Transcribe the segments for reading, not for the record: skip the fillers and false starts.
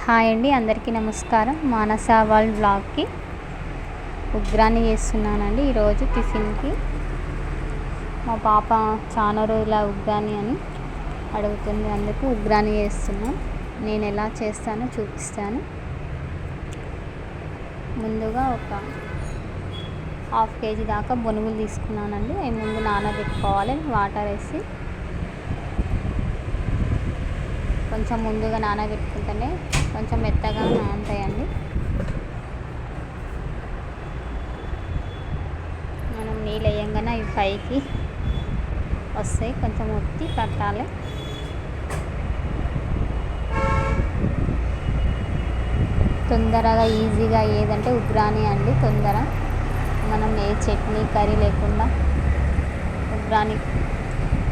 Hi అండి, అందరికీ నమస్కారం. మానస వరల్డ్ బ్లాగ్కి ఉగ్రాన్ని చేస్తున్నానండి ఈరోజు టిఫిన్కి. మా పాప చాలా రోజుల ఉగ్రాన్ని అని అడుగుతుంది, అందుకు ఉగ్రాన్ని చేస్తున్నాం. నేను ఎలా చేస్తానో చూపిస్తాను. ముందుగా ఒక 1/2 kg దాకా బొనుగులు తీసుకున్నానండి. అవి ముందు నానబెట్టుకోవాలి వాటర్ వేసి. కొంచెం ముందుగా నానబెట్టుకుంటేనే కొంచెం మెత్తగా నానుతాయండి. మనం నీళ్ళు వేయంగానే అవి పైకి వస్తాయి, కొంచెం ఒత్తి పట్టాలి. తొందరగా ఈజీగా ఏదంటే ఉగ్రాని అండి. తొందర మనం ఏ చట్నీ కర్రీ లేకుండా ఉగ్రాని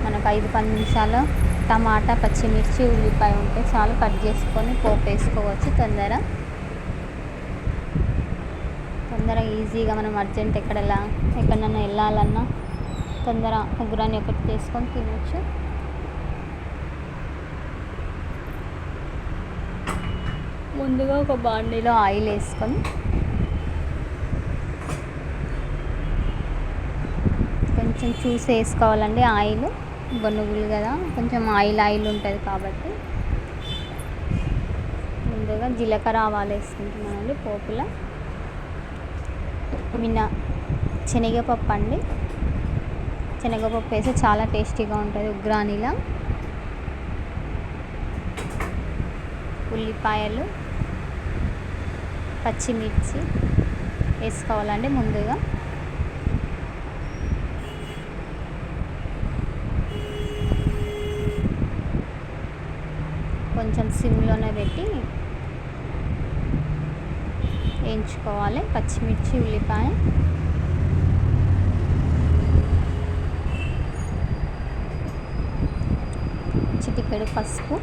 మనకు 5-10 నిమిషాలు టమాటా, పచ్చిమిర్చి, ఉల్లిపాయ ఉంటే చాలు, కట్ చేసుకొని పోపు వేసుకోవచ్చు. తొందరగా ఈజీగా మనం అర్జెంట్ ఎక్కడైనా వెళ్ళాలన్నా తొందర ఉగ్రాని ఒకటి చేసుకొని తినచ్చు. ముందుగా ఒక బాండీలో ఆయిల్ వేసుకొని కొంచెం చూసి వేసుకోవాలండి. ఆయిల్ బొనుగులు కదా, కొంచెం ఆయిల్ ఉంటుంది కాబట్టి ముందుగా జీలకర్ర ఆవాలు వేసుకుంటున్నానండి. పోపుల శనగపప్పు అండి. శనగపప్పు వేసి చాలా టేస్టీగా ఉంటుంది ఉగ్రానిలా. ఉల్లిపాయలు, పచ్చిమిర్చి వేసుకోవాలండి. ముందుగా కొంచెం సిమ్లోనే పెట్టి వేయించుకోవాలి. పచ్చిమిర్చి, ఉల్లిపాయ, చిటికెడు పసుపు,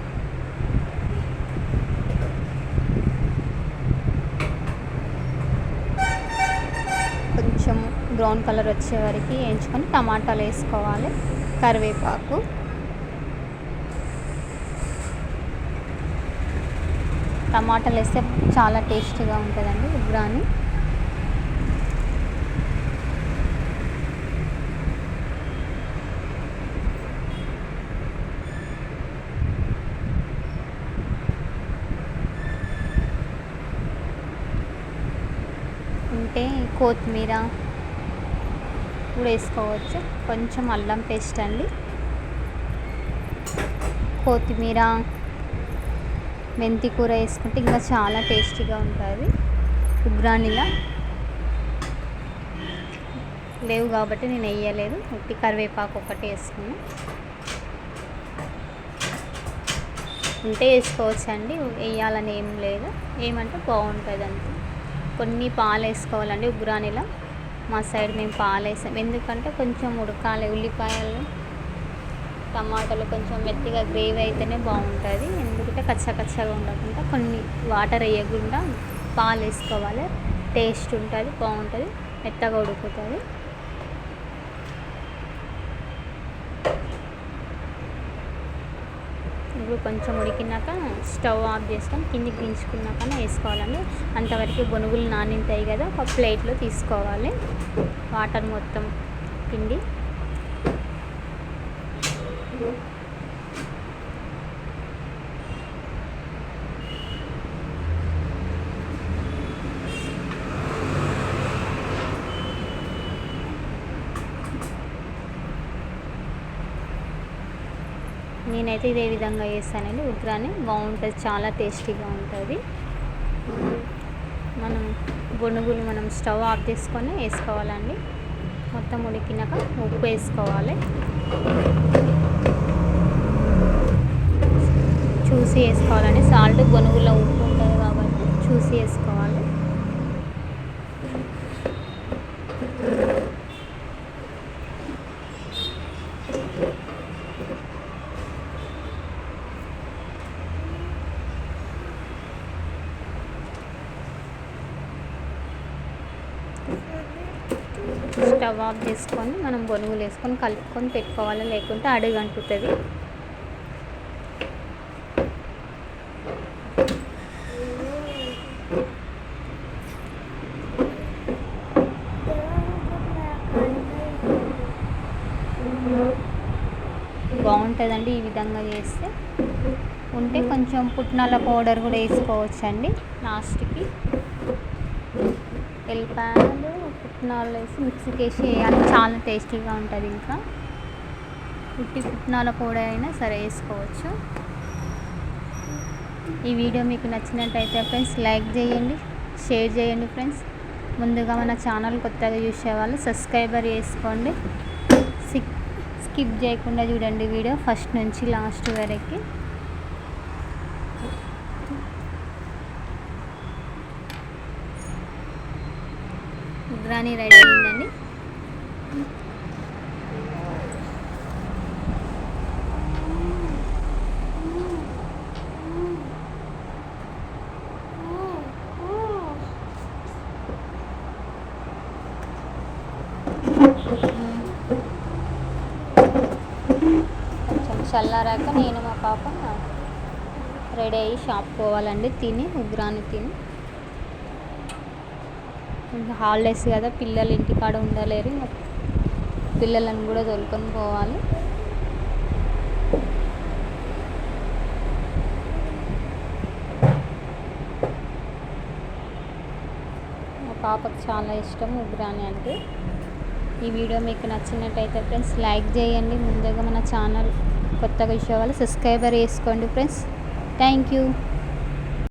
కొంచెం బ్రౌన్ కలర్ వచ్చే వరకు వేయించుకొని టమాటాలు వేసుకోవాలి. కరివేపాకు, టమాటాలు వేస్తే చాలా టేస్టీగా ఉంటుందండి ఉగ్రాని. ఉంటే కొత్తిమీర కూడా వేసుకోవచ్చు. కొంచెం అల్లం పేస్ట్ అండి, కొత్తిమీర, మెంతి కూర వేసుకుంటే ఇంకా చాలా టేస్టీగా ఉంటుంది ఉగ్రానిలా. లేవు కాబట్టి నేను వేయలేదు, ఉట్టి కరివేపాకు ఒకటి వేసుకున్నాను. ఉంటే వేసుకోవచ్చు అండి, వేయాలని ఏం లేదు. ఏమంటే బాగుంటుంది అంతే. కొన్ని పాలు వేసుకోవాలండి ఉగ్రానిలా. మా సైడ్ మేము పాలు వేసాం, ఎందుకంటే కొంచెం ఉడకాలి. ఉల్లిపాయలు, టమాటాలు కొంచెం మెత్తగా గ్రేవీ అయితేనే బాగుంటుంది. ఎందుకంటే కచ్చగా ఉండకుండా కొన్ని వాటర్ వేయకుండా పాలు వేసుకోవాలి. టేస్ట్ ఉంటుంది, బాగుంటుంది, మెత్తగా ఉడుకుతుంది. ఇప్పుడు కొంచెం ఉడికినాక స్టవ్ ఆఫ్ చేసుకొని కిందికి దించుకున్నాక వేసుకోవాలండి. అంతవరకు బొనుగులు నానింటాయి కదా, ఒక ప్లేట్లో తీసుకోవాలి. వాటర్ మొత్తం పిండి నేనైతే ఇదే విధంగా చేస్తానండి ఉగ్రాని. బాగుంటుంది, చాలా టేస్టీగా ఉంటుంది. బొనుగులు మనం స్టవ్ ఆఫ్ చేసుకొని వేసుకోవాలండి. మొత్తం ఉడికినాక ఉప్పు వేసుకోవాలి. చూసి వేసుకోవాలండి. సాల్ట్ బొనుగులో ఉప్పు ఉంటుంది కాబట్టి చూసి వేసుకోవాలి. స్టవ్ ఆఫ్ చేసుకొని మనం బొనుగులు వేసుకొని కలుపుకొని పెట్టుకోవాలి, లేకుంటే అడుగంటుతుంది. బాగుంటుందండి ఈ విధంగా చేస్తే. ఉంటే కొంచెం పుట్నాల పౌడర్ కూడా వేసుకోవచ్చండి లాస్ట్కి. ఎల్లిపాయలు పుట్నాలు వేసి మిక్సీకి వేసి వేయాలి, చాలా టేస్టీగా ఉంటుంది. ఇంకా ఉట్టి పుట్నాల పౌడర్ అయినా సరే వేసుకోవచ్చు. ఈ వీడియో మీకు నచ్చినట్టయితే ఫ్రెండ్స్ లైక్ చేయండి, షేర్ చేయండి ఫ్రెండ్స్. ముందుగా మన ఛానల్ కొత్తగా చూసేవాళ్ళు సబ్స్క్రైబర్ చేసుకోండి. స్కిప్ చేయకుండా చూడండి వీడియో ఫస్ట్ నుంచి లాస్ట్ వరకు. ఉగ్రాని రెడీ అయిందండి. కొంచెం చల్లారాక నేను మా పాప రెడీ అయ్యి షాప్ పోవాలండి, ఉగ్రాని తిని. ఇంకా హాలిడేస్ కదా, పిల్లలు ఇంటికాడ ఉండలేరు, ఇంకా పిల్లలను కూడా తోలుకొని పోవాలి. మా పాపకు చాలా ఇష్టం ఉగ్రాని అంటే. ఈ వీడియో మీకు నచ్చినట్టయితే ఫ్రెండ్స్ లైక్ చేయండి. ముందుగా మన ఛానల్ కొత్తగా చూసేవాళ్ళు సబ్స్క్రైబర్ చేసుకోండి ఫ్రెండ్స్. Thank you.